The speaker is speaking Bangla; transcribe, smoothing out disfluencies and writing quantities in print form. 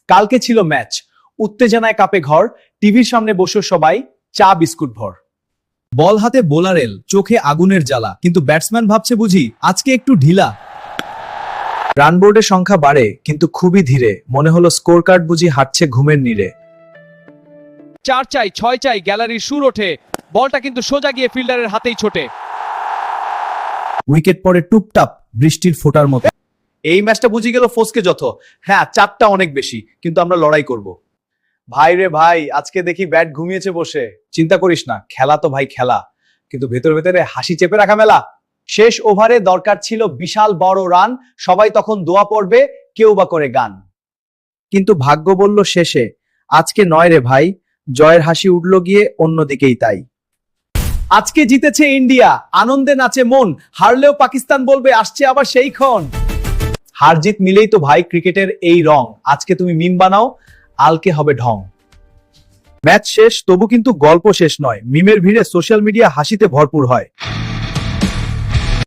কালকে ছিল ম্যাচ, উত্তেজনায় কাঁপে ঘর, টিভির সামনে বসে সবাই চা বিস্কুট ভর। বল হাতে বোলারেল, চোখে আগুনের জ্বালা, কিন্তু ব্যাটসম্যান ভাবছে বুঝি আজকে একটু ঢিলা। রানবোর্ডের সংখ্যা বাড়ে কিন্তু খুবই ধীরে, মনে হলো স্কোর কার্ড বুঝি হাঁটছে ঘুমের নীড়ে। 4 চাই 6 চাই, গ্যালারির সুর ওঠে, বলটা কিন্তু সোজা গিয়ে ফিল্ডারের হাতেই ছোটে। উইকেট পড়ে টুপটাপ বৃষ্টির ফোঁটার মতো। এই ম্যাচটা বুঝি গেল ফসকে যত। হ্যাঁ, চাপটা অনেক বেশি, কিন্তু আমরা লড়াই করব। ভাই রে ভাই, আজকে দেখি ব্যাট ঘুমিয়েছে বসে। চিন্তা করিস না, খেলা তো ভাই খেলা, কিন্তু ভেতর ভেতরে হাসি চেপে রাখা মেলা। শেষ ওভারে দরকার ছিল বিশাল বড় রান, সবাই তখন দোয়া পড়বে, কেউ বা করে গান। কিন্তু ভাগ্য বলল শেষে আজকে নয় রে ভাই, জয়ের হাসি উঠল গিয়ে অন্যদিকেই তাই। আজকে জিতেছে ইন্ডিয়া, আনন্দে নাচে মন, হারলেও পাকিস্তান বলবে আসছে আবার সেই ক্ষণ। হার জিত মিলেই তো ভাই ক্রিকেটের এই রং, আজকে তুমি মিম বানাও, আলকে হবে ঢং। ম্যাচ শেষ, তবু কিন্তু গল্প শেষ নয়। মিমের ভিড়ে সোশ্যাল মিডিয়া হাসিতে ভরপুর হয়।